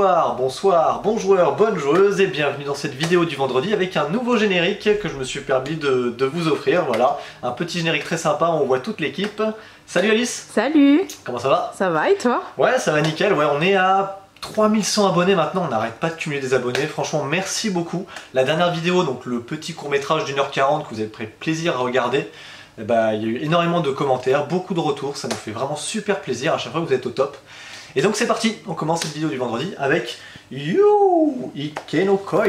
Bonsoir, bonsoir, bon joueur, bonne joueuse et bienvenue dans cette vidéo du vendredi avec un nouveau générique que je me suis permis de vous offrir. Voilà, un petit générique très sympa, on voit toute l'équipe. Salut Alice. Salut. Comment ça va? Ça va et toi? Ouais, ça va nickel, ouais, on est à 3100 abonnés maintenant, on n'arrête pas de cumuler des abonnés, franchement merci beaucoup. La dernière vidéo, donc le petit court-métrage d'1h40 que vous avez pris plaisir à regarder, il y a eu énormément de commentaires, beaucoup de retours, ça nous fait vraiment super plaisir à chaque fois que vous êtes au top. Et donc c'est parti, on commence cette vidéo du vendredi avec Ikenokoi.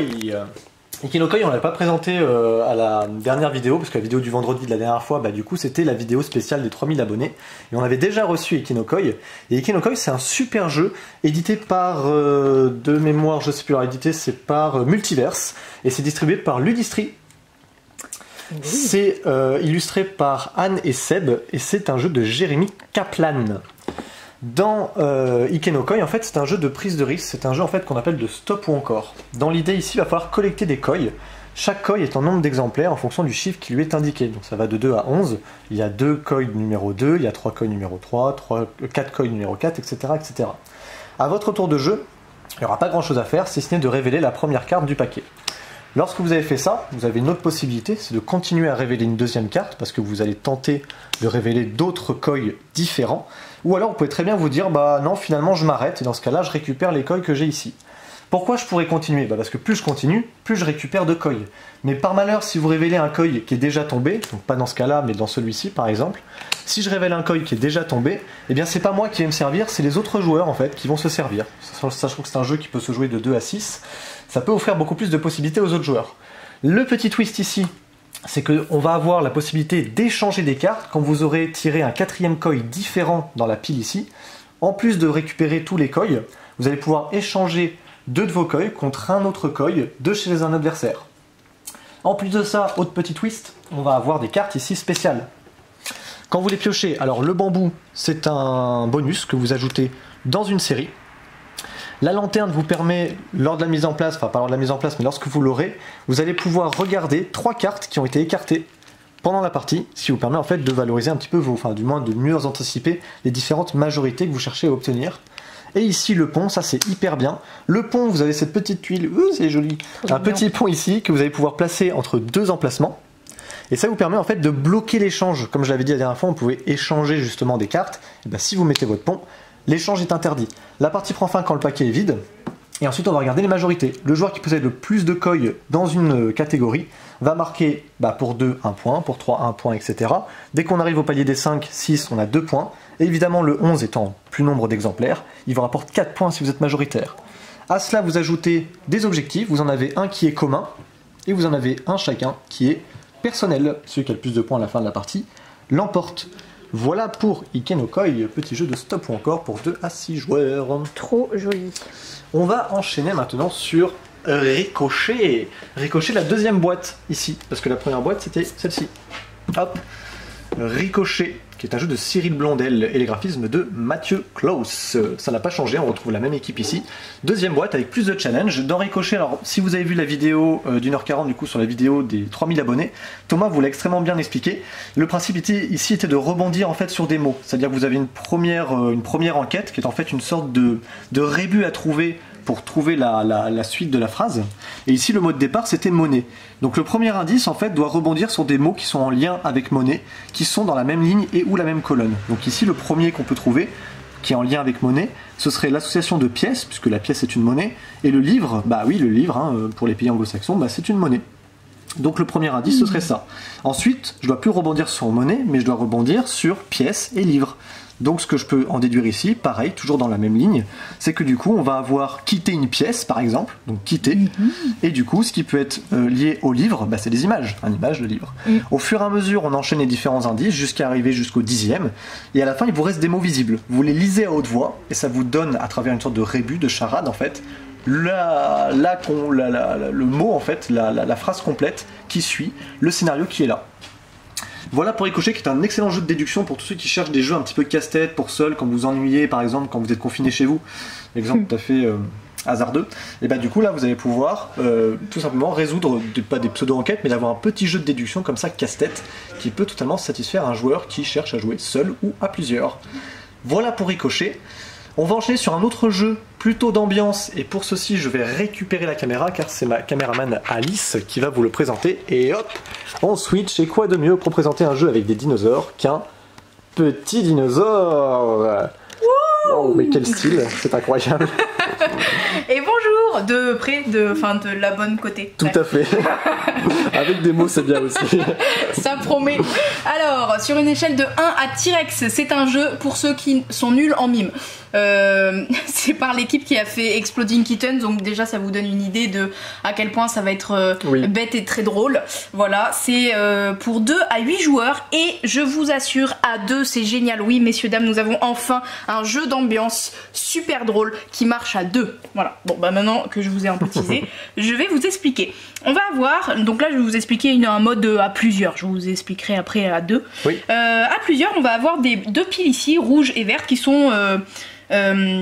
Ikenokoi on ne l'a pas présenté à la dernière vidéo, parce que la vidéo du vendredi de la dernière fois, du coup c'était la vidéo spéciale des 3000 abonnés. Et on avait déjà reçu Ikenokoi. Et Ikenokoi c'est un super jeu, édité par, de mémoire je sais plus, alors édité c'est par Multiverse, et c'est distribué par Ludistri. Oui. C'est illustré par Anne et Seb, et c'est un jeu de Jérémy Kaplan. Dans Ikenokoi, en fait, c'est un jeu de prise de risque, c'est un jeu en fait qu'on appelle de stop ou encore. Dans l'idée ici, il va falloir collecter des koi. Chaque koi est en nombre d'exemplaires en fonction du chiffre qui lui est indiqué. Donc ça va de 2 à 11. Il y a 2 koi numéro 2, il y a 3 koi numéro 3, 4 koi numéro 4, etc., etc. À votre tour de jeu, il n'y aura pas grand chose à faire, si ce n'est de révéler la première carte du paquet. Lorsque vous avez fait ça, vous avez une autre possibilité, c'est de continuer à révéler une deuxième carte, parce que vous allez tenter de révéler d'autres koi différents. Ou alors vous pouvez très bien vous dire, non finalement je m'arrête, et dans ce cas-là je récupère les koi que j'ai ici. Pourquoi je pourrais continuer? Parce que plus je continue, plus je récupère de koi. Mais par malheur, si vous révélez un koi qui est déjà tombé, donc pas dans ce cas-là, mais dans celui-ci par exemple, si je révèle un koi qui est déjà tombé, eh bien c'est pas moi qui vais me servir, c'est les autres joueurs en fait qui vont se servir. Sachant que c'est un jeu qui peut se jouer de 2 à 6, ça peut offrir beaucoup plus de possibilités aux autres joueurs. Le petit twist ici, c'est qu'on va avoir la possibilité d'échanger des cartes quand vous aurez tiré un 4e koi différent dans la pile ici. En plus de récupérer tous les koi, vous allez pouvoir échanger 2 de vos koi contre un autre koi de chez un adversaire. En plus de ça, autre petit twist, on va avoir des cartes ici spéciales. Quand vous les piochez, alors le bambou, c'est un bonus que vous ajoutez dans une série. La lanterne vous permet, lors de la mise en place, enfin pas lors de la mise en place, mais lorsque vous l'aurez, vous allez pouvoir regarder 3 cartes qui ont été écartées pendant la partie, ce qui vous permet en fait de valoriser un petit peu vos, enfin du moins de mieux anticiper les différentes majorités que vous cherchez à obtenir. Et ici le pont, ça c'est hyper bien. Le pont, vous avez cette petite tuile, c'est joli, un petit pont ici que vous allez pouvoir placer entre 2 emplacements. Et ça vous permet en fait de bloquer l'échange. Comme je l'avais dit la dernière fois, on pouvait échanger justement des cartes. Et si vous mettez votre pont, l'échange est interdit. La partie prend fin quand le paquet est vide. Et ensuite on va regarder les majorités. Le joueur qui possède le plus de koi dans une catégorie va marquer pour 2 1 point, pour 3 1 point, etc. Dès qu'on arrive au palier des 5, 6, on a 2 points. Et évidemment le 11 étant plus nombre d'exemplaires, il vous rapporte 4 points si vous êtes majoritaire. À cela vous ajoutez des objectifs, vous en avez un qui est commun, et vous en avez un chacun qui est personnel. Celui qui a le plus de points à la fin de la partie l'emporte. Voilà pour Ikenokoi, petit jeu de stop ou encore pour 2 à 6 joueurs. Trop joli. On va enchaîner maintenant sur Ricochet. Ricochet, la deuxième boîte ici, parce que la première boîte c'était celle-ci. Hop, Ricochet, qui est un jeu de Cyril Blondel et les graphismes de Mathieu Klaus. Ça n'a pas changé, on retrouve la même équipe ici. Deuxième boîte avec plus de challenge. Dans Ricochet, alors si vous avez vu la vidéo d'1h40 du coup sur la vidéo des 3000 abonnés, Thomas vous l'a extrêmement bien expliqué. Le principe ici était de rebondir en fait sur des mots. C'est-à-dire que vous avez une première enquête qui est en fait une sorte de rébut à trouver pour trouver la suite de la phrase. Et ici, le mot de départ, c'était monnaie. Donc le premier indice, en fait, doit rebondir sur des mots qui sont en lien avec monnaie, qui sont dans la même ligne et ou la même colonne. Donc ici, le premier qu'on peut trouver, qui est en lien avec monnaie, ce serait l'association de pièces, puisque la pièce est une monnaie, et le livre, oui, le livre, pour les pays anglo-saxons, c'est une monnaie. Donc le premier indice, ce serait ça. Ensuite, je ne dois plus rebondir sur monnaie, mais je dois rebondir sur pièces et livres. Donc ce que je peux en déduire ici, pareil, toujours dans la même ligne, c'est que du coup on va avoir quitté une pièce par exemple, donc quitter, et du coup ce qui peut être lié au livre, c'est des images, une image de livre. Au fur et à mesure on enchaîne les différents indices jusqu'à arriver jusqu'au 10e, et à la fin il vous reste des mots visibles. Vous les lisez à haute voix, et ça vous donne à travers une sorte de rébut, de charade en fait, le mot en fait, la phrase complète qui suit, le scénario qui est là. Voilà pour Ricochet, qui est un excellent jeu de déduction pour tous ceux qui cherchent des jeux un petit peu casse-tête pour seul, quand vous vous ennuyez par exemple, quand vous êtes confiné chez vous, exemple tout à fait hasardeux, et du coup là vous allez pouvoir tout simplement résoudre, pas des pseudo-enquêtes, mais d'avoir un petit jeu de déduction comme ça casse-tête, qui peut totalement satisfaire un joueur qui cherche à jouer seul ou à plusieurs. Voilà pour Ricochet. On va enchaîner sur un autre jeu plutôt d'ambiance et pour ceci je vais récupérer la caméra car c'est ma caméraman Alice qui va vous le présenter et hop on switch. Et quoi de mieux pour présenter un jeu avec des dinosaures qu'un petit dinosaure. Oh mais quel style, c'est incroyable. Et bonjour, de près, de la bonne côté. Tout à fait. Avec des mots c'est bien aussi. Ça promet. Alors, sur une échelle de 1 à T-Rex, c'est un jeu pour ceux qui sont nuls en mime. C'est par l'équipe qui a fait Exploding Kittens, donc déjà ça vous donne une idée de à quel point ça va être bête et très drôle. Voilà, c'est pour 2 à 8 joueurs et je vous assure, à 2 c'est génial. Oui, messieurs, dames, nous avons enfin un jeu d'ambiance super drôle qui marche à 2. Voilà, bon bah maintenant que je vous ai un peu teasé, je vais vous expliquer. On va avoir, donc là je vais vous expliquer un mode à plusieurs, je vous expliquerai après à 2. Oui. À plusieurs, on va avoir deux piles ici, rouges et vertes, qui sont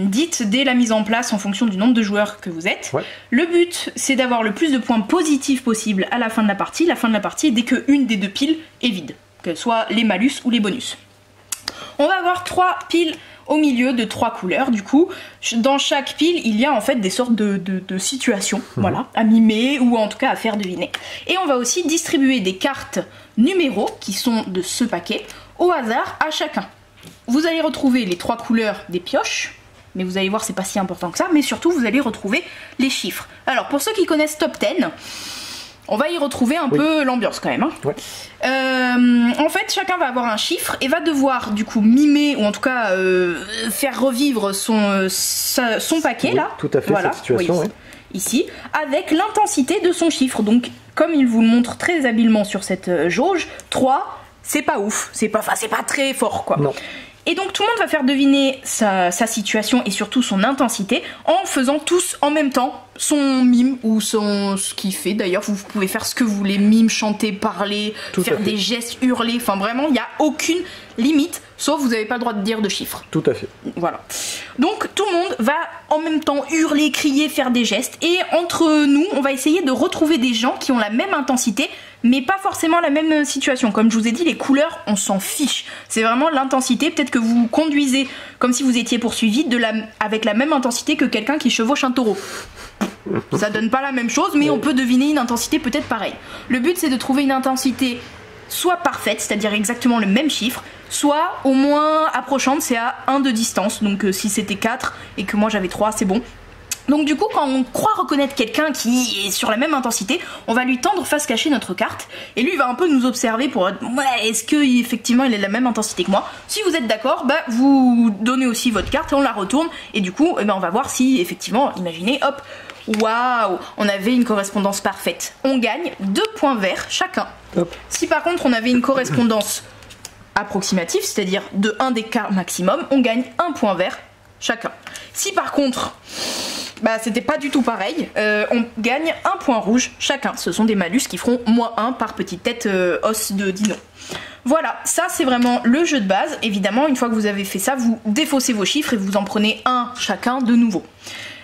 dites dès la mise en place en fonction du nombre de joueurs que vous êtes. Ouais. Le but, c'est d'avoir le plus de points positifs possible à la fin de la partie. La fin de la partie est dès qu'une des 2 piles est vide, qu'elles soient les malus ou les bonus. On va avoir 3 piles au milieu de 3 couleurs. Du coup, dans chaque pile, il y a en fait des sortes de situations, voilà, à mimer ou en tout cas à faire deviner. Et on va aussi distribuer des cartes numéros qui sont de ce paquet au hasard à chacun. Vous allez retrouver les 3 couleurs des pioches, mais vous allez voir c'est pas si important que ça, mais surtout vous allez retrouver les chiffres. Alors pour ceux qui connaissent Top 10, on va y retrouver un peu l'ambiance quand même. Hein. Ouais. En fait, chacun va avoir un chiffre et va devoir du coup mimer ou en tout cas faire revivre son paquet là. Tout à fait, voilà, cette situation. Ici, avec l'intensité de son chiffre. Donc, comme il vous le montre très habilement sur cette jauge, 3, c'est pas ouf, c'est pas très fort quoi. Non. Et donc tout le monde va faire deviner sa situation et surtout son intensité en faisant tous en même temps son mime ou ce qu'il fait. D'ailleurs, vous pouvez faire ce que vous voulez, mime, chanter, parler, faire des gestes, hurler. Enfin vraiment, il n'y a aucune limite, sauf vous n'avez pas le droit de dire de chiffres. Tout à fait. Voilà. Donc tout le monde va en même temps hurler, crier, faire des gestes. Et entre nous, on va essayer de retrouver des gens qui ont la même intensité, mais pas forcément la même situation. Comme je vous ai dit, les couleurs, on s'en fiche. C'est vraiment l'intensité. Peut-être que vous conduisez comme si vous étiez poursuivi avec la même intensité que quelqu'un qui chevauche un taureau. Ça donne pas la même chose, mais on peut deviner une intensité peut-être pareille. Le but, c'est de trouver une intensité soit parfaite, c'est-à-dire exactement le même chiffre, soit au moins approchante, c'est à 1 de distance. Donc si c'était 4 et que moi j'avais 3, c'est bon. Donc du coup, quand on croit reconnaître quelqu'un qui est sur la même intensité, on va lui tendre face cachée notre carte et lui il va un peu nous observer pour ouais, est-ce que effectivement il est de la même intensité que moi. Si vous êtes d'accord, bah vous donnez aussi votre carte et on la retourne et du coup, on va voir si effectivement, imaginez, hop, waouh, on avait une correspondance parfaite. On gagne 2 points verts chacun. Hop. Si par contre on avait une correspondance approximative, c'est-à-dire de 1 des quarts maximum, on gagne 1 point vert chacun. Si par contre c'était pas du tout pareil, on gagne 1 point rouge chacun. Ce sont des malus qui feront -1 par petite tête os de dino. Voilà, ça c'est vraiment le jeu de base. Évidemment, une fois que vous avez fait ça, vous défaussez vos chiffres et vous en prenez un chacun de nouveau.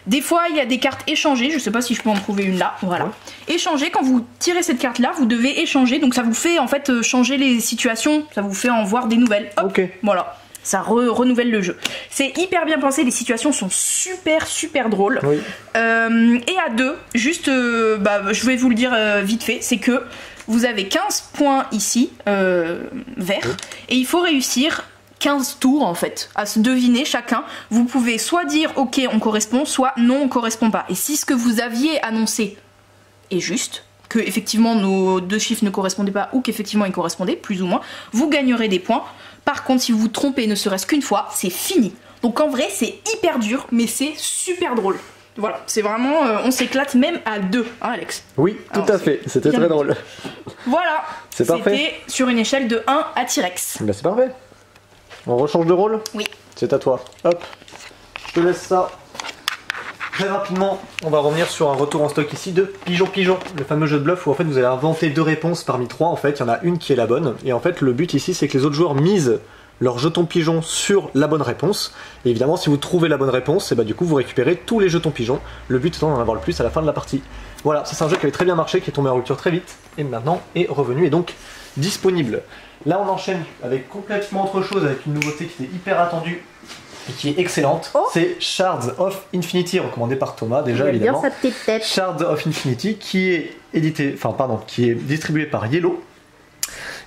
Des fois, il y a des cartes échangées, je sais pas si je peux en trouver une là, voilà. Échanger, quand vous tirez cette carte là, vous devez échanger, donc ça vous fait en fait changer les situations, ça vous fait en voir des nouvelles. Hop, voilà. Ça renouvelle le jeu. C'est hyper bien pensé, les situations sont super drôles. Oui. Et à 2, juste, je vais vous le dire vite fait, c'est que vous avez 15 points ici, verts, et il faut réussir 15 tours en fait, à se deviner chacun. Vous pouvez soit dire ok on correspond, soit non on correspond pas. Et si ce que vous aviez annoncé est juste, que effectivement nos 2 chiffres ne correspondaient pas ou qu'effectivement ils correspondaient, plus ou moins, vous gagnerez des points. Par contre, si vous vous trompez ne serait-ce qu'une fois, c'est fini. Donc en vrai, c'est hyper dur, mais c'est super drôle. Voilà, c'est vraiment, on s'éclate même à 2, hein Alex? Oui, tout à fait, c'était très drôle. Voilà, c'était sur une échelle de 1 à T-Rex. Bah c'est parfait. On rechange de rôle? Oui. C'est à toi. Hop, je te laisse ça. Très rapidement, on va revenir sur un retour en stock ici de Pigeon Pigeon, le fameux jeu de bluff où en fait vous allez inventer 2 réponses parmi 3. En fait, il y en a une qui est la bonne. Et en fait, le but ici, c'est que les autres joueurs misent leur jeton pigeon sur la bonne réponse. Et évidemment, si vous trouvez la bonne réponse, et du coup, vous récupérez tous les jetons pigeons. Le but étant d'en avoir le plus à la fin de la partie. Voilà, c'est un jeu qui avait très bien marché, qui est tombé en rupture très vite, et maintenant est revenu et donc disponible. Là, on enchaîne avec complètement autre chose, avec une nouveauté qui était hyper attendue. et qui est excellente. C'est Shards of Infinity, recommandé par Thomas déjà évidemment. Bien sa petite tête. Shards of Infinity qui est qui est distribué par Yellow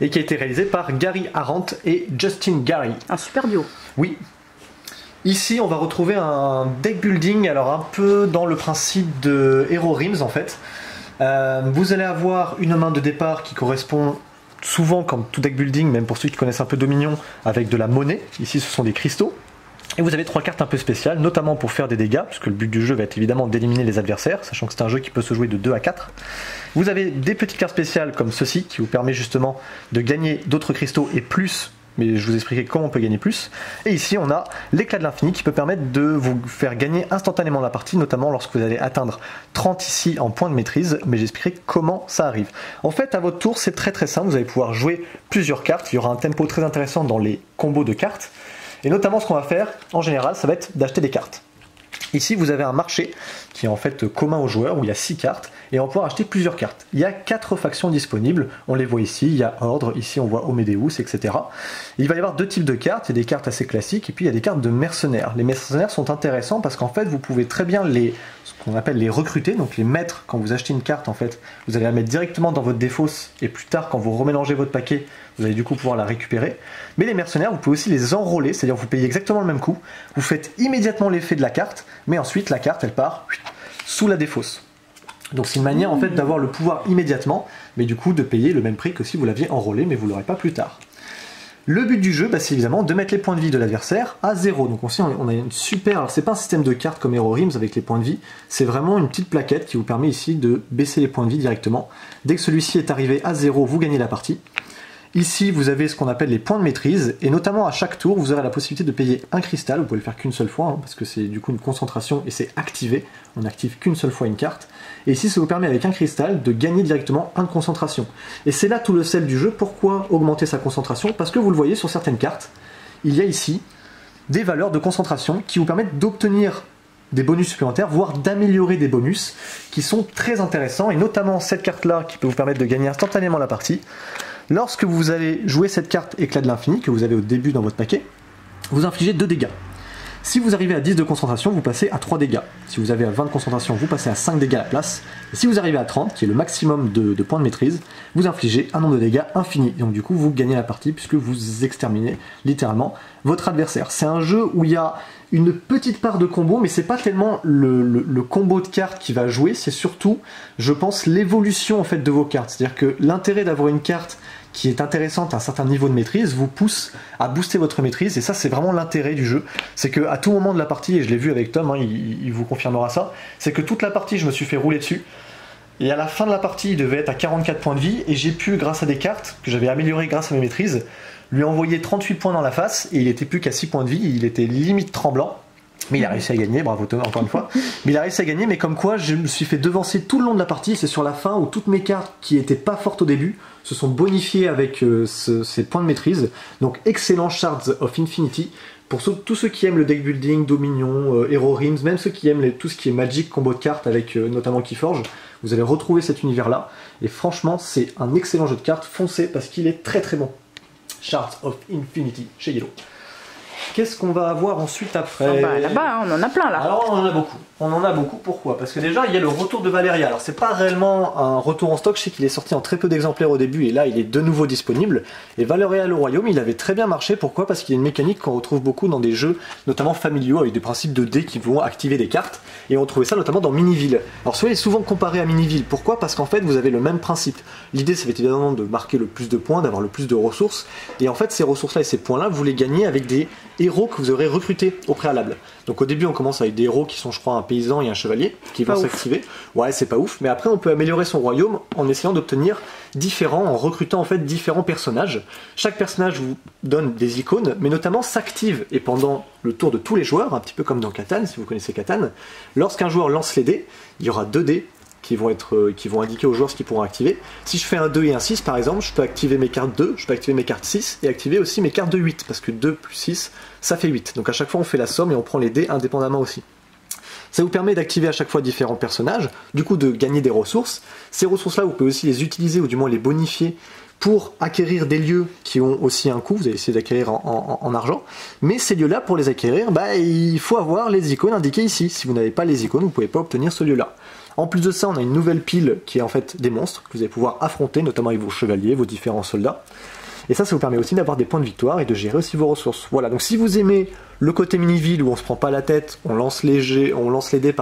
et qui a été réalisé par Gary Arendt et Justin Gary. Un super duo. Oui. Ici, on va retrouver un deck building, alors un peu dans le principe de Hero Realms en fait. Vous allez avoir une main de départ qui correspond souvent, comme tout deck building, même pour ceux qui connaissent un peu Dominion, avec de la monnaie. Ici, ce sont des cristaux. Et vous avez 3 cartes un peu spéciales, notamment pour faire des dégâts, puisque le but du jeu va être évidemment d'éliminer les adversaires, sachant que c'est un jeu qui peut se jouer de 2 à 4. Vous avez des petites cartes spéciales comme ceci, qui vous permet justement de gagner d'autres cristaux et plus, mais je vous expliquerai comment on peut gagner plus. Et ici, on a l'éclat de l'infini qui peut permettre de vous faire gagner instantanément la partie, notamment lorsque vous allez atteindre 30 ici en point de maîtrise, mais j'expliquerai comment ça arrive. En fait, à votre tour, c'est très simple, vous allez pouvoir jouer plusieurs cartes, il y aura un tempo très intéressant dans les combos de cartes. Et notamment, ce qu'on va faire, en général, ça va être d'acheter des cartes. Ici, vous avez un marché qui est en fait commun aux joueurs, où il y a 6 cartes, et on va pouvoir acheter plusieurs cartes. Il y a 4 factions disponibles, on les voit ici, il y a Ordre, ici on voit Homedeus, etc. Il va y avoir 2 types de cartes, il y a des cartes assez classiques, et puis il y a des cartes de mercenaires. Les mercenaires sont intéressants parce qu'en fait, vous pouvez très bien ce qu'on appelle les recruter, donc les mettre quand vous achetez une carte, en fait, vous allez la mettre directement dans votre défausse, et plus tard, quand vous remélangez votre paquet, vous allez du coup pouvoir la récupérer. Mais les mercenaires, vous pouvez aussi les enrôler, c'est-à-dire vous payez exactement le même coût, vous faites immédiatement l'effet de la carte, mais ensuite la carte elle part sous la défausse. Donc c'est une manière en fait d'avoir le pouvoir immédiatement, mais du coup de payer le même prix que si vous l'aviez enrôlé, mais vous l'aurez pas plus tard. Le but du jeu, c'est évidemment de mettre les points de vie de l'adversaire à 0. Donc aussi on a une super, alors c'est pas un système de cartes comme Hero Realms avec les points de vie, c'est vraiment une petite plaquette qui vous permet ici de baisser les points de vie directement. Dès que celui-ci est arrivé à 0, vous gagnez la partie. Ici, vous avez ce qu'on appelle les points de maîtrise, et notamment à chaque tour, vous aurez la possibilité de payer un cristal. Vous pouvez le faire qu'une seule fois, parce que c'est du coup une concentration et c'est activé. On n'active qu'une seule fois une carte. Et ici, ça vous permet avec un cristal de gagner directement 1 de concentration. Et c'est là tout le sel du jeu. Pourquoi augmenter sa concentration? Parce que vous le voyez sur certaines cartes, il y a ici des valeurs de concentration qui vous permettent d'obtenir des bonus supplémentaires, voire d'améliorer des bonus qui sont très intéressants, et notamment cette carte-là qui peut vous permettre de gagner instantanément la partie. Lorsque vous allez jouer cette carte éclat de l'infini que vous avez au début dans votre paquet, vous infligez 2 dégâts. Si vous arrivez à 10 de concentration, vous passez à 3 dégâts. Si vous avez à 20 de concentration, vous passez à 5 dégâts à la place. Et si vous arrivez à 30, qui est le maximum de points de maîtrise, vous infligez un nombre de dégâts infini. Et donc du coup, vous gagnez la partie puisque vous exterminez littéralement votre adversaire. C'est un jeu où il y a une petite part de combo, mais c'est pas tellement le combo de cartes qui va jouer, c'est surtout, je pense, l'évolution en fait de vos cartes. C'est-à-dire que l'intérêt d'avoir une carte qui est intéressante à un certain niveau de maîtrise vous pousse à booster votre maîtrise, et ça c'est vraiment l'intérêt du jeu. C'est que à tout moment de la partie, et je l'ai vu avec Tom, hein, il vous confirmera ça, c'est que toute la partie je me suis fait rouler dessus, et à la fin de la partie il devait être à 44 points de vie, et j'ai pu, grâce à des cartes que j'avais améliorées grâce à mes maîtrises, lui envoyer 38 points dans la face, et il était plus qu'à 6 points de vie, il était limite tremblant. Mais il a réussi à gagner, bravo Thomas encore une fois. Mais il a réussi à gagner, mais comme quoi je me suis fait devancer tout le long de la partie. C'est sur la fin où toutes mes cartes qui étaient pas fortes au début se sont bonifiées avec ces points de maîtrise. Donc excellent Shards of Infinity. Pour tous ceux qui aiment le deck building, Dominion, Hero Realms, même ceux qui aiment tout ce qui est Magic, combo de cartes avec notamment Keyforge, vous allez retrouver cet univers là. Et franchement c'est un excellent jeu de cartes, foncez parce qu'il est très bon. Shards of Infinity chez Yellow. Qu'est-ce qu'on va avoir ensuite après? Là-bas, on en a plein là. Alors on en a beaucoup. On en a beaucoup, pourquoi? Parce que déjà il y a le retour de Valeria. Alors c'est pas réellement un retour en stock, je sais qu'il est sorti en très peu d'exemplaires au début et là il est de nouveau disponible. Et Valeria le Royaume, il avait très bien marché, pourquoi? Parce qu'il y a une mécanique qu'on retrouve beaucoup dans des jeux, notamment familiaux, avec des principes de dés qui vont activer des cartes. Et on trouvait ça notamment dans Miniville. Alors soyez souvent comparé à Miniville, pourquoi? Parce qu'en fait vous avez le même principe. L'idée ça va être évidemment de marquer le plus de points, d'avoir le plus de ressources. Et en fait ces ressources-là et ces points-là, vous les gagnez avec des héros que vous aurez recrutés au préalable. Donc au début on commence avec des héros qui sont je crois un paysan et un chevalier qui vont s'activer. Ouais c'est pas ouf, mais après on peut améliorer son royaume en essayant d'obtenir en recrutant en fait différents personnages. Chaque personnage vous donne des icônes, mais notamment s'active, et pendant le tour de tous les joueurs, un petit peu comme dans Catan, si vous connaissez Catan, lorsqu'un joueur lance les dés, il y aura 2 dés qui vont indiquer aux joueurs ce qu'ils pourront activer. Si je fais un 2 et un 6 par exemple, je peux activer mes cartes 2, je peux activer mes cartes 6 et activer aussi mes cartes de 8, parce que 2 plus 6 ça fait 8. Donc à chaque fois on fait la somme et on prend les dés indépendamment aussi. Ça vous permet d'activer à chaque fois différents personnages, du coup de gagner des ressources. Ces ressources-là, vous pouvez aussi les utiliser, ou du moins les bonifier, pour acquérir des lieux qui ont aussi un coût. Vous allez essayer d'acquérir en argent. Mais ces lieux-là, pour les acquérir, il faut avoir les icônes indiquées ici. Si vous n'avez pas les icônes, vous ne pouvez pas obtenir ce lieu-là. En plus de ça, on a une nouvelle pile qui est en fait des monstres que vous allez pouvoir affronter, notamment avec vos chevaliers, vos différents soldats. Et ça vous permet aussi d'avoir des points de victoire et de gérer aussi vos ressources. Voilà, donc si vous aimez le côté mini-ville où on se prend pas la tête, on lance les dés,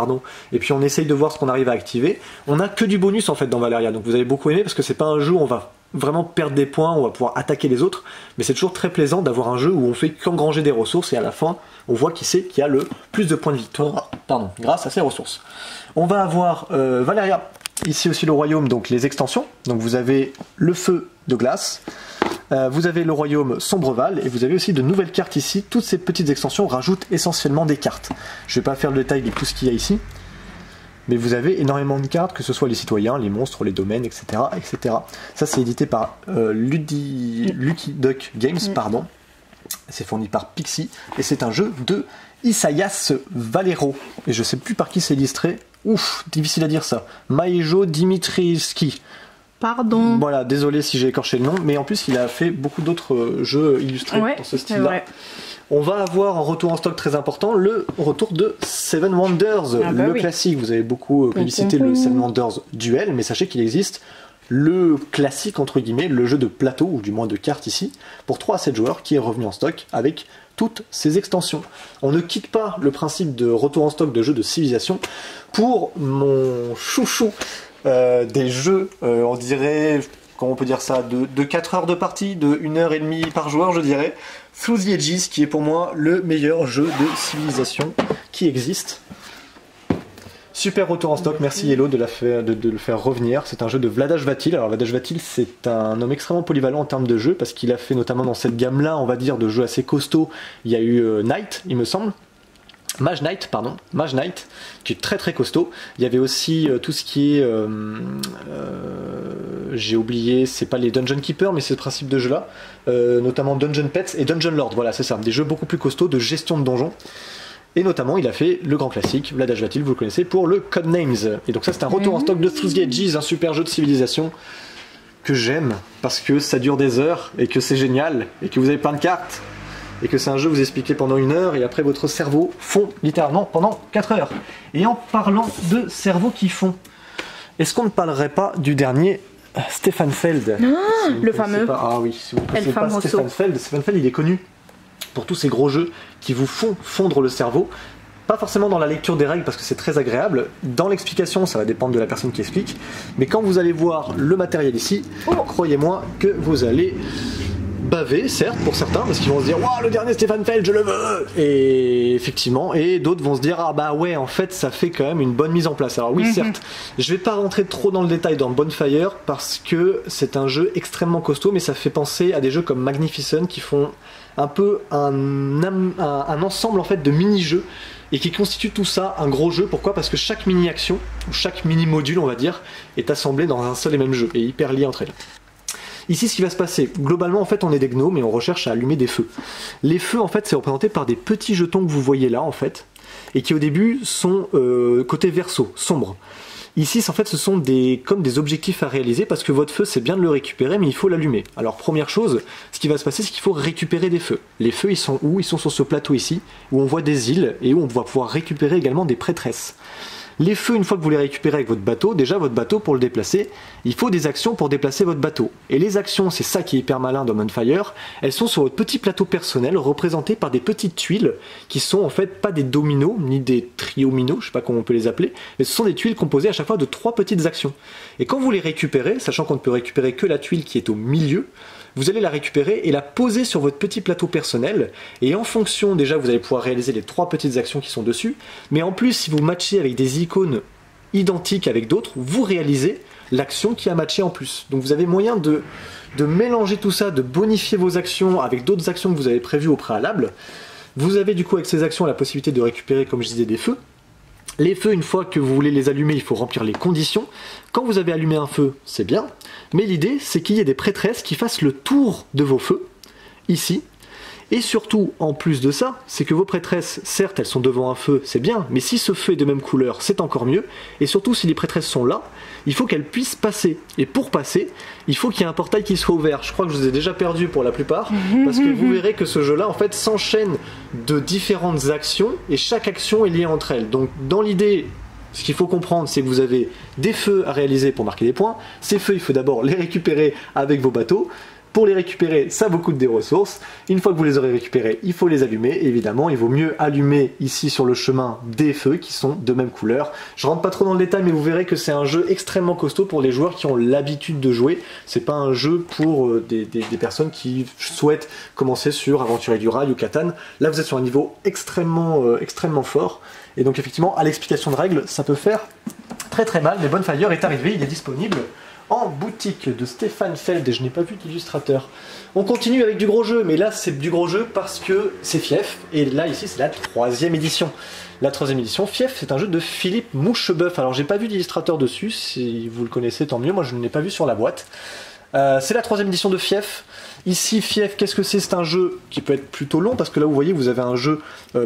et puis on essaye de voir ce qu'on arrive à activer, on a que du bonus en fait dans Valeria. Donc vous allez beaucoup aimer parce que c'est pas un jeu où on va vraiment perdre des points, on va pouvoir attaquer les autres, mais c'est toujours très plaisant d'avoir un jeu où on fait qu'engranger des ressources et à la fin on voit qui c'est qui a le plus de points de victoire, grâce à ces ressources. On va avoir Valeria, ici aussi le royaume, donc les extensions. Donc vous avez le feu de glace, vous avez le royaume Sombreval, et vous avez aussi de nouvelles cartes ici. Toutes ces petites extensions rajoutent essentiellement des cartes. Je ne vais pas faire le détail de tout ce qu'il y a ici, mais vous avez énormément de cartes, que ce soit les citoyens, les monstres, les domaines, etc. etc. Ça c'est édité par Lucky Duck Games, pardon. C'est fourni par Pixie, et c'est un jeu de Isaias Valero. Et je sais plus par qui c'est illustré. Ouf, difficile à dire ça. Maejo Dimitrievski. Pardon. Voilà, désolé si j'ai écorché le nom, mais en plus il a fait beaucoup d'autres jeux illustrés dans ce style-là. On va avoir en retour en stock très important le retour de Seven Wonders, classique. Vous avez beaucoup publicité le Seven Wonders Duel, mais sachez qu'il existe le classique entre guillemets, le jeu de plateau, ou du moins de cartes ici, pour 3 à 7 joueurs, qui est revenu en stock avec toutes ces extensions. On ne quitte pas le principe de retour en stock de jeux de civilisation pour mon chouchou des jeux, on dirait, comment on peut dire ça, de 4 heures de partie, de 1h30 par joueur, je dirais, Through the Ages, qui est pour moi le meilleur jeu de civilisation qui existe. Super retour en stock, merci Hello de le faire revenir. C'est un jeu de Vlaada Chvátil. Alors Vlaada Chvátil, c'est un homme extrêmement polyvalent en termes de jeu, parce qu'il a fait notamment dans cette gamme-là, on va dire, de jeux assez costauds. Il y a eu Knight, il me semble. Mage Knight, qui est très très costaud. Il y avait aussi tout ce qui est... j'ai oublié, c'est pas les Dungeon Keeper, mais c'est le principe de jeu-là. Notamment Dungeon Pets et Dungeon Lord, voilà, c'est ça. Des jeux beaucoup plus costauds de gestion de donjons. Et notamment, il a fait le grand classique, Vlaada Chvátil, vous le connaissez, pour le Codenames. Et donc ça, c'est un retour en stock de Through the Ages, un super jeu de civilisation que j'aime, parce que ça dure des heures, et que c'est génial, et que vous avez plein de cartes, et que c'est un jeu que vous expliquez pendant 1 heure, et après votre cerveau fond littéralement pendant 4 heures. Et en parlant de cerveau qui fond, est-ce qu'on ne parlerait pas du dernier Stefan Feld? Le fameux. Ah oui, si vous ne connaissez pas Stefan Feld, il est connu pour tous ces gros jeux qui vous font fondre le cerveau. Pas forcément dans la lecture des règles parce que c'est très agréable, dans l'explication ça va dépendre de la personne qui explique, mais quand vous allez voir le matériel ici, croyez-moi que vous allez baver, certes pour certains, parce qu'ils vont se dire waouh, le dernier Stefan Feld, je le veux, et effectivement, et d'autres vont se dire ah bah ouais, en fait ça fait quand même une bonne mise en place. Alors oui, certes, je vais pas rentrer trop dans le détail dans Bonfire parce que c'est un jeu extrêmement costaud, mais ça fait penser à des jeux comme Magnificent qui font un peu un ensemble en fait de mini-jeux et qui constitue tout ça un gros jeu. Pourquoi? Parce que chaque mini-action, ou chaque mini-module on va dire, est assemblé dans un seul et même jeu et hyper lié entre elles. Ici, ce qui va se passer, globalement, en fait, on est des gnomes et on recherche à allumer des feux. Les feux, en fait, c'est représenté par des petits jetons que vous voyez là, en fait, et qui au début sont côté verso, sombre. Ici, en fait, ce sont comme des objectifs à réaliser parce que votre feu, c'est bien de le récupérer, mais il faut l'allumer. Alors, première chose, ce qui va se passer, c'est qu'il faut récupérer des feux. Les feux, ils sont où? Ils sont sur ce plateau ici, où on voit des îles et où on va pouvoir récupérer également des prêtresses. Les feux, une fois que vous les récupérez avec votre bateau, déjà votre bateau, pour le déplacer, il faut des actions pour déplacer votre bateau. Et les actions, c'est ça qui est hyper malin dans Bonfire, elles sont sur votre petit plateau personnel, représentées par des petites tuiles, qui sont en fait pas des dominos, ni des triominos, je sais pas comment on peut les appeler, mais ce sont des tuiles composées à chaque fois de 3 petites actions. Et quand vous les récupérez, sachant qu'on ne peut récupérer que la tuile qui est au milieu, vous allez la récupérer et la poser sur votre petit plateau personnel, et en fonction, déjà vous allez pouvoir réaliser les 3 petites actions qui sont dessus, mais en plus si vous matchez avec des icônes identiques avec d'autres, vous réalisez l'action qui a matché en plus. Donc vous avez moyen de mélanger tout ça, de bonifier vos actions avec d'autres actions que vous avez prévues au préalable. Vous avez du coup avec ces actions la possibilité de récupérer, comme je disais, des feux. Les feux, une fois que vous voulez les allumer, il faut remplir les conditions. Quand vous avez allumé un feu, c'est bien, mais l'idée, c'est qu'il y ait des prêtresses qui fassent le tour de vos feux, ici, Et surtout, en plus de ça, c'est que vos prêtresses, certes, elles sont devant un feu, c'est bien, mais si ce feu est de même couleur, c'est encore mieux. Et surtout, si les prêtresses sont là, il faut qu'elles puissent passer. Et pour passer, il faut qu'il y ait un portail qui soit ouvert. Je crois que je vous ai déjà perdu pour la plupart, parce que vous verrez que ce jeu-là, en fait, s'enchaîne de différentes actions, et chaque action est liée entre elles. Donc, dans l'idée... Ce qu'il faut comprendre, c'est que vous avez des feux à réaliser pour marquer des points. Ces feux, il faut d'abord les récupérer avec vos bateaux. Pour les récupérer, ça vous coûte des ressources. Une fois que vous les aurez récupérés, il faut les allumer. Et évidemment, il vaut mieux allumer ici sur le chemin des feux qui sont de même couleur. Je rentre pas trop dans le détail, mais vous verrez que c'est un jeu extrêmement costaud pour les joueurs qui ont l'habitude de jouer. C'est pas un jeu pour des personnes qui souhaitent commencer sur Aventurier du Rail ou Catan. Là, vous êtes sur un niveau extrêmement fort. Et donc effectivement, à l'explication de règles, ça peut faire très mal. Mais Bonfire est arrivé, il est disponible en boutique de Stéphane Feld, et je n'ai pas vu d'illustrateur. On continue avec du gros jeu, mais là c'est du gros jeu parce que c'est Fief, et là ici c'est la 3e édition. La 3e édition, Fief, c'est un jeu de Philippe Moucheboeuf. Alors j'ai pas vu d'illustrateur dessus, si vous le connaissez tant mieux, moi je ne l'ai pas vu sur la boîte. C'est la 3e édition de Fief. Ici, Fief, qu'est-ce que c'est? C'est un jeu qui peut être plutôt long, parce que là, vous voyez, vous avez un jeu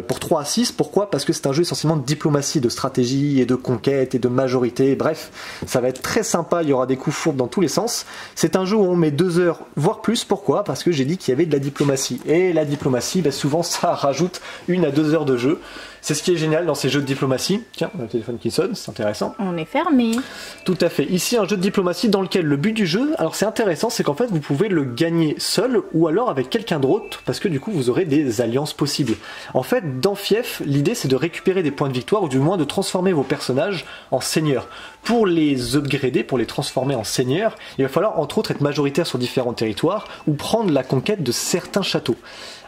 pour 3 à 6. Pourquoi? Parce que c'est un jeu essentiellement de diplomatie, de stratégie et de conquête et de majorité. Bref, ça va être très sympa, il y aura des coups fourbes dans tous les sens. C'est un jeu où on met 2 heures, voire plus. Pourquoi? Parce que j'ai dit qu'il y avait de la diplomatie. Et la diplomatie, ben, souvent, ça rajoute 1 à 2 heures de jeu. C'est ce qui est génial dans ces jeux de diplomatie. Tiens, on a le téléphone qui sonne, c'est intéressant. On est fermé. Tout à fait. Ici, un jeu de diplomatie dans lequel le but du jeu, alors c'est intéressant, c'est qu'en fait, vous pouvez le gagner seul ou alors avec quelqu'un d'autre, parce que du coup, vous aurez des alliances possibles. En fait, dans Fief, l'idée, c'est de récupérer des points de victoire, ou du moins de transformer vos personnages en seigneurs. Pour les upgrader, pour les transformer en seigneurs, il va falloir entre autres être majoritaire sur différents territoires, ou prendre la conquête de certains châteaux.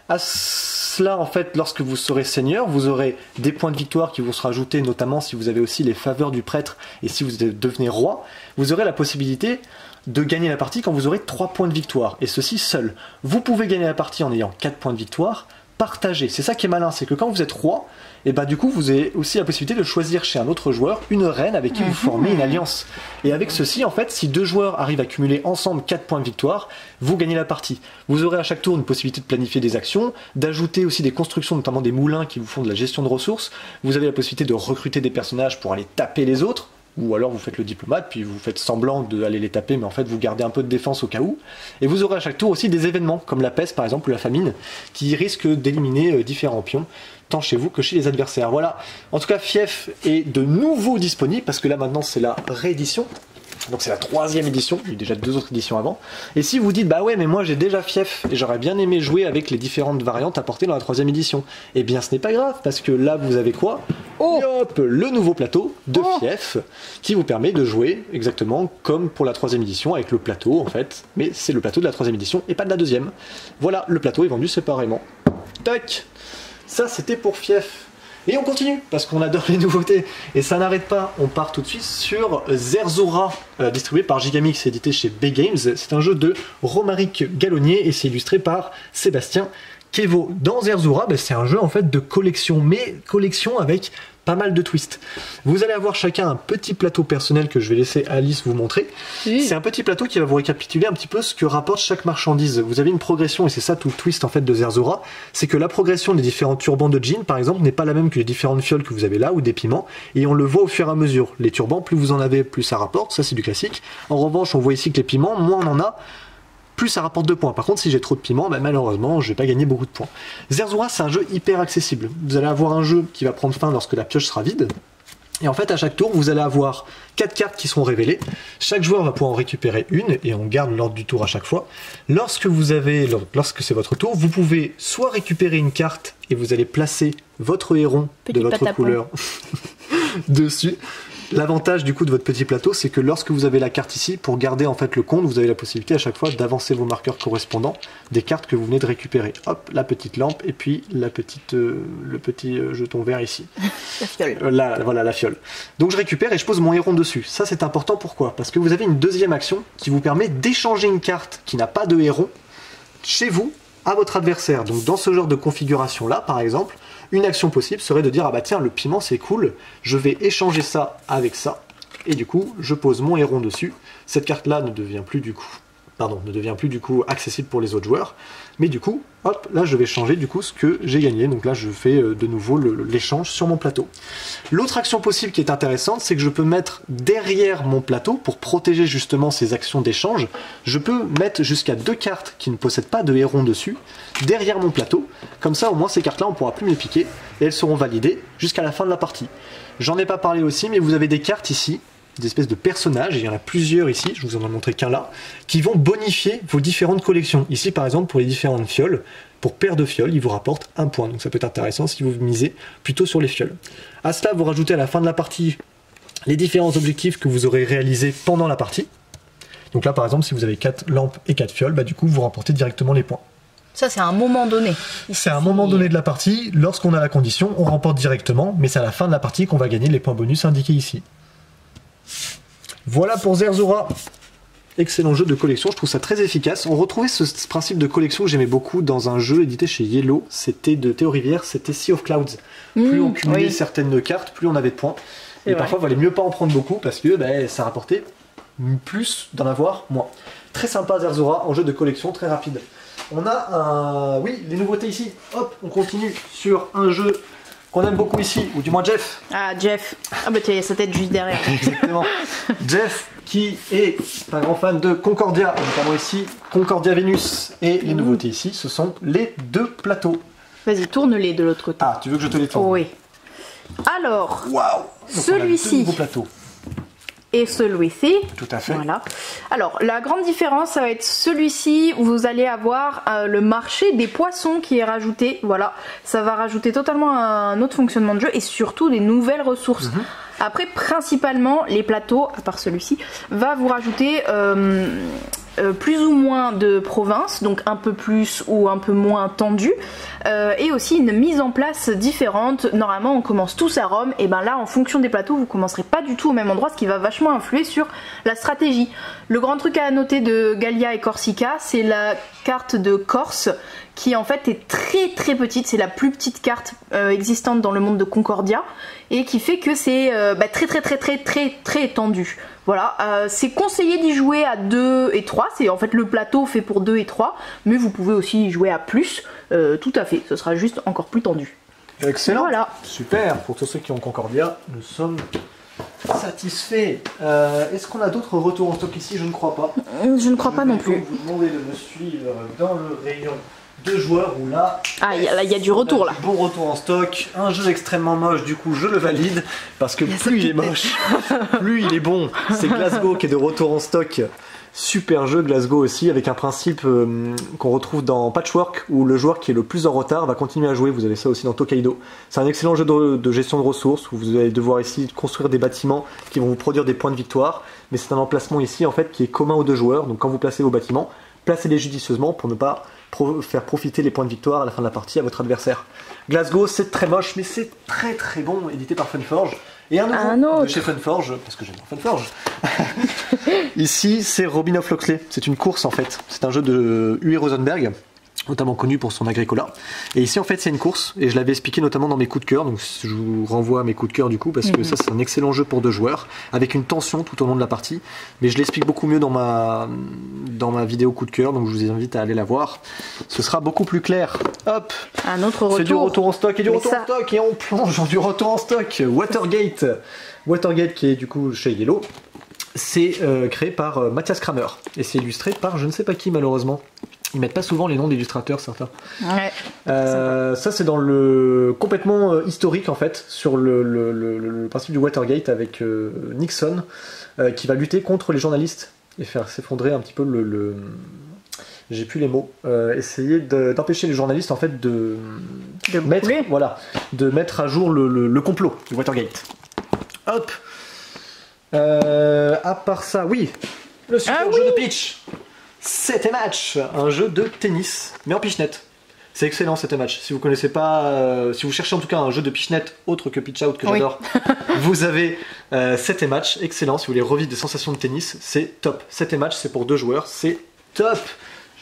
À cela, en fait, lorsque vous serez seigneur, vous aurez des points de victoire qui vont se rajouter, notamment si vous avez aussi les faveurs du prêtre et si vous devenez roi, vous aurez la possibilité de gagner la partie quand vous aurez 3 points de victoire, et ceci seul. Vous pouvez gagner la partie en ayant 4 points de victoire, partagés. C'est ça qui est malin, c'est que quand vous êtes roi, et bah du coup vous avez aussi la possibilité de choisir chez un autre joueur une reine avec qui vous formez une alliance. Et avec ceci, en fait, si 2 joueurs arrivent à cumuler ensemble 4 points de victoire, vous gagnez la partie. Vous aurez à chaque tour une possibilité de planifier des actions, d'ajouter aussi des constructions, notamment des moulins qui vous font de la gestion de ressources. Vous avez la possibilité de recruter des personnages pour aller taper les autres, ou alors vous faites le diplomate, puis vous faites semblant d'aller les taper, mais en fait vous gardez un peu de défense au cas où. Et vous aurez à chaque tour aussi des événements, comme la peste par exemple, ou la famine, qui risquent d'éliminer différents pions, tant chez vous que chez les adversaires. Voilà, en tout cas Fief est de nouveau disponible, parce que là maintenant c'est la réédition. Donc c'est la 3e édition, il y a eu déjà 2 autres éditions avant. Et si vous dites, bah ouais, mais moi j'ai déjà Fief, et j'aurais bien aimé jouer avec les différentes variantes apportées dans la 3e édition, eh bien ce n'est pas grave, parce que là vous avez quoi? Oh, hop, le nouveau plateau de Fief, qui vous permet de jouer exactement comme pour la 3e édition, avec le plateau en fait, mais c'est le plateau de la 3e édition et pas de la 2e. Voilà, le plateau est vendu séparément. Tac, ça c'était pour Fief. Et on continue, parce qu'on adore les nouveautés, et ça n'arrête pas. On part tout de suite sur Zerzura, distribué par Gigamix, édité chez B-Games. C'est un jeu de Romaric Gallonnier, et c'est illustré par Sébastien Kevo. Dans Zerzura, c'est un jeu en fait de collection, mais collection avec pas mal de twists. Vous allez avoir chacun un petit plateau personnel que je vais laisser Alice vous montrer. Oui. C'est un petit plateau qui va vous récapituler un petit peu ce que rapporte chaque marchandise. Vous avez une progression, et c'est ça tout le twist en fait de Zerzura, c'est que la progression des différents turbans de jean par exemple n'est pas la même que les différentes fioles que vous avez là, ou des piments, et on le voit au fur et à mesure. Les turbans, plus vous en avez, plus ça rapporte, ça c'est du classique. En revanche, on voit ici que les piments, moins on en a, plus ça rapporte de points. Par contre, si j'ai trop de piments, malheureusement, je vais pas gagner beaucoup de points. Zerzura, c'est un jeu hyper accessible. Vous allez avoir un jeu qui va prendre fin lorsque la pioche sera vide. Et en fait, à chaque tour, vous allez avoir 4 cartes qui seront révélées. Chaque joueur va pouvoir en récupérer une, et on garde l'ordre du tour à chaque fois. Lorsque c'est votre tour, vous pouvez soit récupérer une carte, et vous allez placer votre héron de votre couleur dessus. L'avantage du coup de votre petit plateau, c'est que lorsque vous avez la carte ici, pour garder en fait le compte, vous avez la possibilité à chaque fois d'avancer vos marqueurs correspondants des cartes que vous venez de récupérer. Hop, la petite lampe et puis le petit jeton vert ici. La fiole. Voilà la fiole. Donc je récupère et je pose mon héron dessus. Ça c'est important, pourquoi? Parce que vous avez une deuxième action qui vous permet d'échanger une carte qui n'a pas de héron chez vous à votre adversaire. Donc dans ce genre de configuration là par exemple, une action possible serait de dire, ah bah tiens, le piment c'est cool, je vais échanger ça avec ça, et du coup je pose mon héron dessus. Cette carte là ne devient plus du coup ne devient plus du coup accessible pour les autres joueurs. Mais du coup, hop, là je vais changer du coup ce que j'ai gagné. Donc là je fais de nouveau l'échange sur mon plateau. L'autre action possible qui est intéressante, c'est que je peux mettre derrière mon plateau, pour protéger justement ces actions d'échange, je peux mettre jusqu'à 2 cartes qui ne possèdent pas de héron dessus, derrière mon plateau. Comme ça au moins ces cartes-là on ne pourra plus me les piquer et elles seront validées jusqu'à la fin de la partie. J'en ai pas parlé aussi, mais vous avez des cartes ici, des espèces de personnages, et il y en a plusieurs ici, je vous en ai montré qu'un là, qui vont bonifier vos différentes collections. Ici par exemple pour les différentes fioles, pour paire de fioles, ils vous rapportent 1 point, donc ça peut être intéressant si vous misez plutôt sur les fioles. À cela vous rajoutez à la fin de la partie les différents objectifs que vous aurez réalisés pendant la partie. Donc là par exemple si vous avez 4 lampes et 4 fioles, bah du coup vous remportez directement les points. Ça, c'est à un moment donné. C'est à un moment donné de la partie, lorsqu'on a la condition, on remporte directement, mais c'est à la fin de la partie qu'on va gagner les points bonus indiqués ici. Voilà pour Zerzura. Excellent jeu de collection, je trouve ça très efficace. On retrouvait ce principe de collection que j'aimais beaucoup dans un jeu édité chez Yellow, c'était de Théo Rivière, c'était Sea of Clouds. Plus on cumulait certaines cartes, plus on avait de points. Et parfois, il valait mieux pas en prendre beaucoup parce que ça rapportait plus d'en avoir moins. Très sympa Zerzura, en jeu de collection, très rapide. On a les nouveautés ici. Hop, on continue sur un jeu qu'on aime beaucoup ici, ou du moins Jeff. Ah, Jeff. Ah bah tu as sa tête juste derrière. Exactement. Jeff, qui est un grand fan de Concordia, notamment ici, Concordia Vénus. Et les nouveautés ici, ce sont les 2 plateaux. Vas-y, tourne-les de l'autre côté. Ah, tu veux que je te les tourne? Oui. Alors, waouh, celui-ci et celui-ci. Tout à fait. Voilà. Alors, la grande différence, ça va être celui-ci où vous allez avoir le marché des poissons qui est rajouté. Voilà, ça va rajouter totalement un autre fonctionnement de jeu et surtout des nouvelles ressources. Après, principalement, les plateaux, à part celui-ci, va vous rajouter plus ou moins de provinces, donc un peu plus ou un peu moins tendu, et aussi une mise en place différente. Normalement on commence tous à Rome, et ben là en fonction des plateaux vous commencerez pas du tout au même endroit, ce qui va vachement influer sur la stratégie. Le grand truc à noter de Gallia et Corsica, c'est la carte de Corse qui en fait est très petite, c'est la plus petite carte existante dans le monde de Concordia et qui fait que c'est très étendu. Voilà, c'est conseillé d'y jouer à 2 et 3, c'est en fait le plateau fait pour 2 et 3, mais vous pouvez aussi y jouer à plus, tout à fait, ce sera juste encore plus tendu. Excellent, voilà. Super, pour tous ceux qui ont Concordia, nous sommes satisfaits. Est-ce qu'on a d'autres retours en stock ici? Je ne crois pas. Je ne crois pas non plus. Je vais vous demander de me suivre dans le rayon de joueurs où là... Ah, il y a du retour là. Bon retour en stock, un jeu extrêmement moche, du coup je le valide, parce que plus il est moche, plus il est bon. C'est Glasgow qui est de retour en stock. Super jeu Glasgow aussi, avec un principe qu'on retrouve dans Patchwork, où le joueur qui est le plus en retard va continuer à jouer. Vous avez ça aussi dans Tokaido. C'est un excellent jeu de gestion de ressources, où vous allez devoir ici construire des bâtiments qui vont vous produire des points de victoire. Mais c'est un emplacement ici en fait qui est commun aux 2 joueurs, donc quand vous placez vos bâtiments, placez-les judicieusement pour ne pas faire profiter les points de victoire à la fin de la partie à votre adversaire. Glasgow, c'est très moche, mais c'est très bon, édité par Funforge. Et un autre de chez Funforge, parce que j'aime Funforge. Ici, c'est Robin of Locksley. C'est une course en fait. C'est un jeu de Uwe Rosenberg, notamment connu pour son Agricola. Et ici en fait c'est une course, et je l'avais expliqué notamment dans mes coups de cœur, donc je vous renvoie à mes coups de cœur du coup, parce que ça c'est un excellent jeu pour 2 joueurs, avec une tension tout au long de la partie, mais je l'explique beaucoup mieux dans ma vidéo coup de cœur, donc je vous invite à aller la voir, ce sera beaucoup plus clair. Hop, un autre retour. C'est du retour en stock, et du retour en stock, et on plonge dans du retour en stock. Watergate qui est du coup chez Yellow, c'est créé par Mathias Kramer, et c'est illustré par je ne sais pas qui malheureusement. Ils mettent pas souvent les noms d'illustrateurs, certains. Ouais. Ça, c'est dans le complètement historique, en fait, sur le principe du Watergate avec Nixon, qui va lutter contre les journalistes et faire s'effondrer un petit peu j'ai plus les mots. Essayer d'empêcher les journalistes, en fait, de mettre à jour le complot du Watergate. Hop. À part ça, oui, le super jeu de pitch. C'était Match, un jeu de tennis, mais en pichenette. C'est excellent C'était Match. Si vous connaissez pas, si vous cherchez en tout cas un jeu de pichenette autre que Pitch Out que j'adore, vous avez C'était Match, excellent. Si vous voulez revivre des sensations de tennis, c'est top. C'était Match, c'est pour 2 joueurs, c'est top.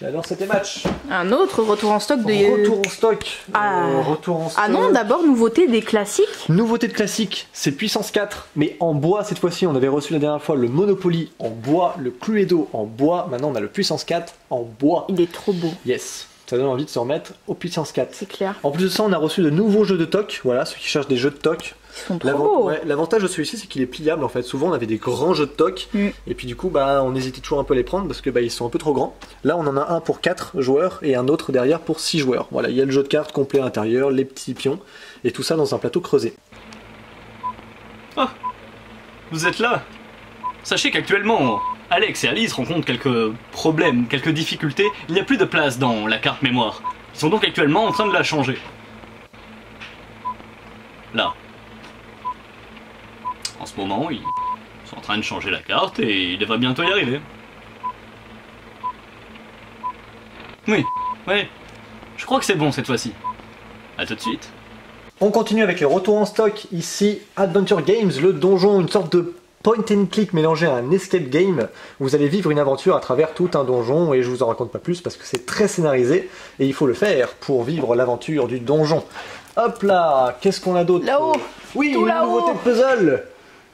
J'adore cet match. Un autre retour en stock de... Retour en stock. Retour en stock. Ah non, d'abord, nouveauté des classiques. Nouveauté de classique, c'est puissance 4, mais en bois cette fois-ci. On avait reçu la dernière fois le Monopoly en bois, le Cluedo en bois. Maintenant, on a le puissance 4 en bois. Il est trop beau. Yes, ça donne envie de se remettre au puissance 4. C'est clair. En plus de ça, on a reçu de nouveaux jeux de toc. Voilà, ceux qui cherchent des jeux de toc. Ils sont trop beaux. Ouais, l'avantage de celui-ci, c'est qu'il est pliable en fait. Souvent, on avait des grands jeux de toc, et puis du coup, bah, on hésitait toujours un peu à les prendre parce que bah, ils sont un peu trop grands. Là, on en a un pour 4 joueurs et un autre derrière pour 6 joueurs. Voilà, il y a le jeu de cartes complet à l'intérieur, les petits pions, et tout ça dans un plateau creusé. Oh, vous êtes là. Sachez qu'actuellement, Alex et Alice rencontrent quelques problèmes, quelques difficultés. Il n'y a plus de place dans la carte mémoire. Ils sont donc actuellement en train de la changer. Là. En ce moment, ils sont en train de changer la carte et il devrait bientôt y arriver. Oui, je crois que c'est bon cette fois-ci. A tout de suite. On continue avec les retours en stock. Ici, Adventure Games, le donjon, une sorte de point and click mélangé à un escape game. Vous allez vivre une aventure à travers tout un donjon et je vous en raconte pas plus parce que c'est très scénarisé et il faut le faire pour vivre l'aventure du donjon. Hop là, qu'est-ce qu'on a d'autre? Là-haut. Oui, Tout une là-haut. nouveauté de puzzle.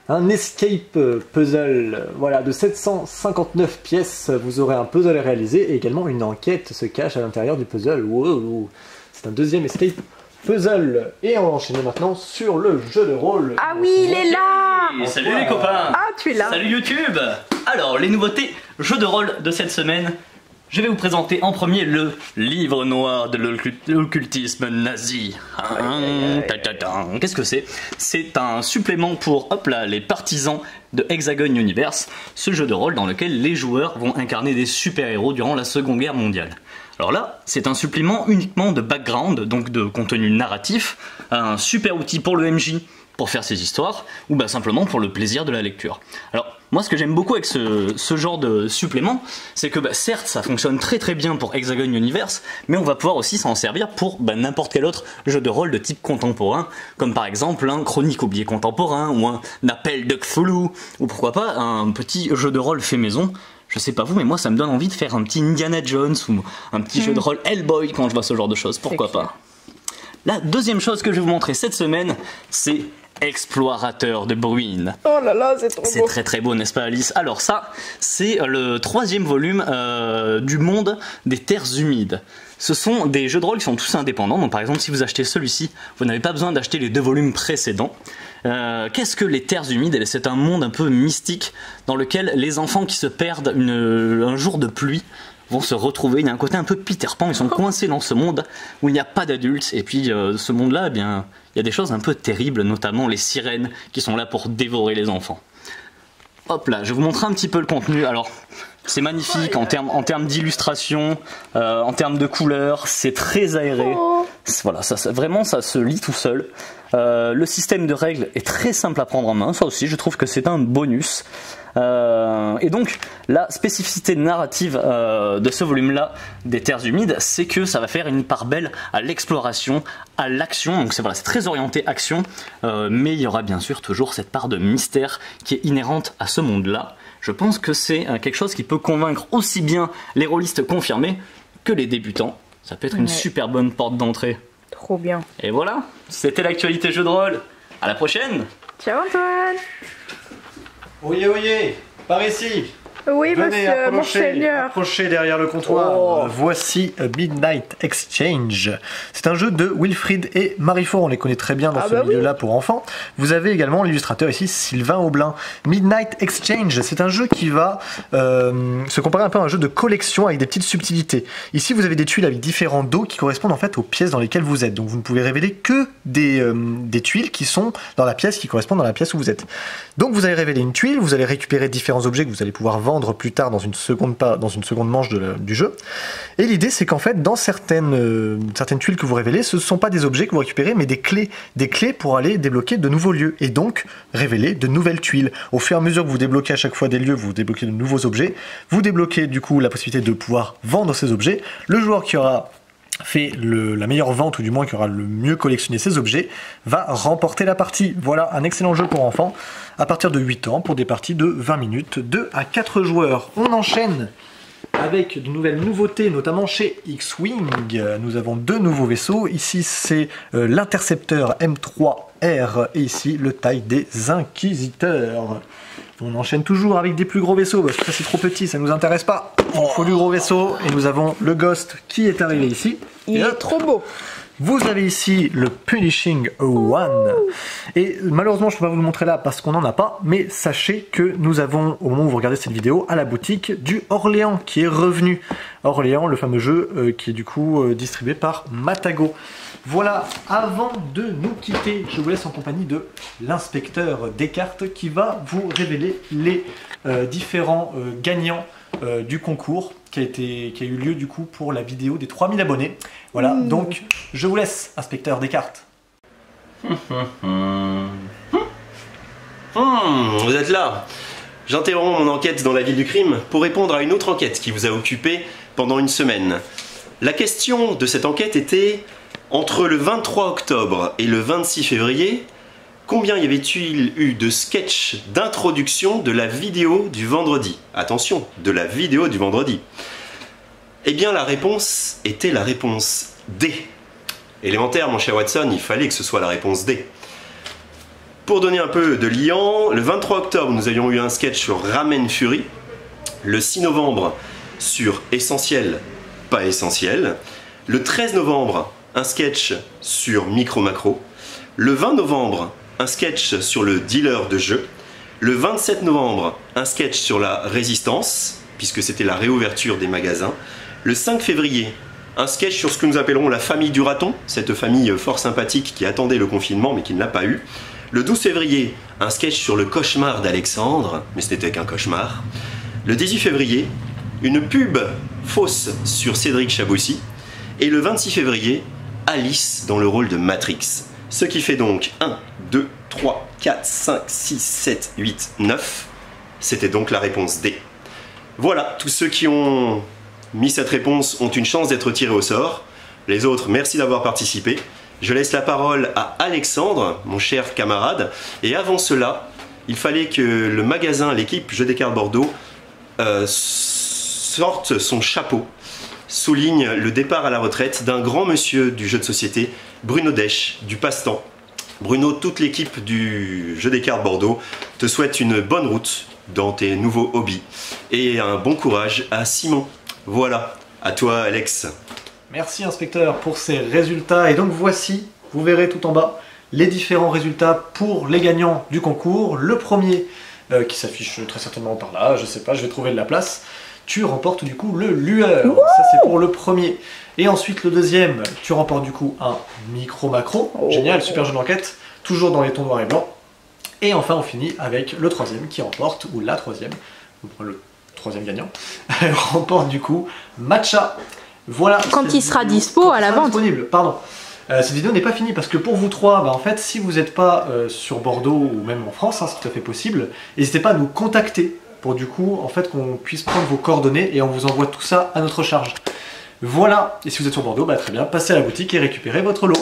Un escape puzzle, voilà, de 759 pièces. Vous aurez un puzzle à réaliser et également une enquête se cache à l'intérieur du puzzle. Wow. C'est un deuxième escape puzzle. Et on va enchaîner maintenant sur le jeu de rôle. Ah oui, il est là. Et salut les copains. Ah, tu es là. Salut YouTube. Alors, les nouveautés jeux de rôle de cette semaine. Je vais vous présenter en premier le livre noir de l'occultisme nazi. Qu'est-ce que c'est? C'est un supplément pour les partisans de Hexagon Universe, ce jeu de rôle dans lequel les joueurs vont incarner des super-héros durant la Seconde Guerre mondiale. Alors là, c'est un supplément uniquement de background, donc de contenu narratif, un super outil pour le MJ pour faire ses histoires, ou simplement pour le plaisir de la lecture. Alors, moi ce que j'aime beaucoup avec ce genre de supplément, c'est que certes ça fonctionne très très bien pour Hexagon Universe, mais on va pouvoir aussi s'en servir pour n'importe quel autre jeu de rôle de type contemporain, comme par exemple un Chronique oubliée contemporain, ou un Appel de Cthulhu, ou pourquoi pas un petit jeu de rôle fait maison. Je sais pas vous, mais moi ça me donne envie de faire un petit Indiana Jones, ou un petit jeu de rôle Hellboy quand je vois ce genre de choses, pourquoi pas. La deuxième chose que je vais vous montrer cette semaine, c'est Explorateur de Bruine. Oh là là, c'est trop beau. C'est très très beau, n'est-ce pas Alice? Alors ça, c'est le 3e volume du monde des terres humides. Ce sont des jeux de rôle qui sont tous indépendants, donc par exemple si vous achetez celui-ci, vous n'avez pas besoin d'acheter les 2 volumes précédents. Qu'est-ce que les terres humides? C'est un monde un peu mystique dans lequel les enfants qui se perdent un jour de pluie vont se retrouver. Il y a un côté un peu Peter Pan, ils sont coincés dans ce monde où il n'y a pas d'adultes, et puis ce monde-là, il y a des choses un peu terribles, notamment les sirènes qui sont là pour dévorer les enfants. Hop là, je vais vous montrer un petit peu le contenu. Alors, c'est magnifique en termes d'illustration, en termes de couleurs, c'est très aéré. Voilà, vraiment ça se lit tout seul. Le système de règles est très simple à prendre en main, ça aussi je trouve que c'est un bonus. Et donc la spécificité narrative de ce volume-là des terres humides, c'est que ça va faire une part belle à l'exploration, à l'action. Donc c'est très orienté action, mais il y aura bien sûr toujours cette part de mystère qui est inhérente à ce monde-là. Je pense que c'est quelque chose qui peut convaincre aussi bien les rôlistes confirmés que les débutants. Ça peut être une super bonne porte d'entrée. Trop bien. Et voilà, c'était l'actualité jeu de rôle. À la prochaine. Ciao Antoine. Oyez, par ici. Oui, Venez, monsieur, monseigneur. approchez derrière le comptoir. Voici Midnight Exchange. C'est un jeu de Wilfried et Marie-Fort. On les connaît très bien dans ce milieu-là pour enfants. Vous avez également l'illustrateur ici, Sylvain Aublin. Midnight Exchange, c'est un jeu qui va se comparer un peu à un jeu de collection avec des petites subtilités. Ici, vous avez des tuiles avec différents dos qui correspondent en fait aux pièces dans lesquelles vous êtes. Donc, vous ne pouvez révéler que des tuiles qui sont dans la pièce, qui correspondent dans la pièce où vous êtes. Donc, vous allez révéler une tuile, vous allez récupérer différents objets que vous allez pouvoir vendre plus tard dans une seconde manche du jeu. Et l'idée, c'est qu'en fait, dans certaines tuiles que vous révélez, ce ne sont pas des objets que vous récupérez, mais des clés pour aller débloquer de nouveaux lieux et donc révéler de nouvelles tuiles. Au fur et à mesure que vous débloquez à chaque fois des lieux, vous débloquez de nouveaux objets. Vous débloquez du coup la possibilité de pouvoir vendre ces objets. Le joueur qui aura fait la meilleure vente, ou du moins qui aura le mieux collectionné ces objets, va remporter la partie. Voilà un excellent jeu pour enfants à partir de 8 ans pour des parties de 20 minutes, 2 à 4 joueurs. On enchaîne avec de nouvelles nouveautés, notamment chez X-Wing. Nous avons 2 nouveaux vaisseaux. Ici, c'est l'intercepteur M3R et ici, le taille des Inquisiteurs. On enchaîne toujours avec des plus gros vaisseaux parce que ça c'est trop petit, ça nous intéresse pas. Il faut du gros vaisseau et nous avons le Ghost qui est arrivé ici. Il est trop beau. Vous avez ici le Punishing One. Et malheureusement, je ne peux pas vous le montrer là parce qu'on n'en a pas. Mais sachez que nous avons, au moment où vous regardez cette vidéo, à la boutique du Orléans qui est revenu. Orléans, le fameux jeu qui est du coup distribué par Matago. Voilà, avant de nous quitter, je vous laisse en compagnie de l'inspecteur Descartes qui va vous révéler les différents gagnants du concours qui a eu lieu du coup pour la vidéo des 3000 abonnés. Voilà, donc je vous laisse, inspecteur Descartes. Vous êtes là. J'interromps mon enquête dans la ville du crime pour répondre à une autre enquête qui vous a occupé pendant une semaine. La question de cette enquête était, entre le 23 octobre et le 26 février, combien y avait-il eu de sketchs d'introduction de la vidéo du vendredi? Attention, de la vidéo du vendredi. Eh bien la réponse était la réponse D. Élémentaire mon cher Watson, il fallait que ce soit la réponse D. Pour donner un peu de liant, le 23 octobre nous avions eu un sketch sur Ramen Fury. Le 6 novembre sur Essentiel, pas essentiel. Le 13 novembre, un sketch sur Micro Macro. Le 20 novembre, un sketch sur le dealer de jeux. Le 27 novembre, un sketch sur la résistance, puisque c'était la réouverture des magasins. Le 5 février, un sketch sur ce que nous appellerons la famille du raton, cette famille fort sympathique qui attendait le confinement mais qui ne l'a pas eu. Le 12 février, un sketch sur le cauchemar d'Alexandre, mais ce n'était qu'un cauchemar. Le 18 février, une pub fausse sur Cédric Chaboussi. Et le 26 février, Alice dans le rôle de Matrix. Ce qui fait donc 1, 2, 3, 4, 5, 6, 7, 8, 9. C'était donc la réponse D. Voilà, tous ceux qui ont mis cette réponse ont une chance d'être tirés au sort. Les autres, merci d'avoir participé. Je laisse la parole à Alexandre, mon cher camarade. Et avant cela, il fallait que le magasin, l'équipe Jeux des cartes Bordeaux, sorte son chapeau. Souligne le départ à la retraite d'un grand monsieur du jeu de société, Bruno Desch, du Passe-Temps. Bruno, toute l'équipe du Jeu des cartes Bordeaux te souhaite une bonne route dans tes nouveaux hobbies. Et un bon courage à Simon. Voilà, à toi Alex. Merci inspecteur pour ces résultats. Et donc voici, vous verrez tout en bas, les différents résultats pour les gagnants du concours. Le premier qui s'affiche très certainement par là, je sais pas, je vais trouver de la place. Tu remportes du coup le lueur, ça c'est pour le premier. Et ensuite le deuxième, tu remportes du coup un micro macro, génial, super jeu d'enquête, toujours dans les tons noirs et blancs. Et enfin on finit avec le troisième qui remporte, ou la troisième, le troisième gagnant, remporte du coup Matcha. Voilà. Quand il sera dispo à la vente. Disponible, pardon. Cette vidéo n'est pas finie parce que pour vous trois, en fait, si vous n'êtes pas sur Bordeaux ou même en France, c'est tout à fait possible, n'hésitez pas à nous contacter pour du coup, en fait, qu'on puisse prendre vos coordonnées et on vous envoie tout ça à notre charge. Voilà, et si vous êtes sur Bordeaux, très bien, passez à la boutique et récupérez votre lot.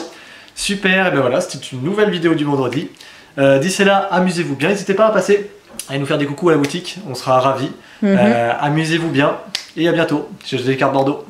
Super, et ben voilà, c'était une nouvelle vidéo du vendredi. D'ici là, amusez-vous bien, n'hésitez pas à passer, à nous faire des coucous à la boutique, on sera ravis. Amusez-vous bien, et à bientôt chez Jeux des cartes Bordeaux.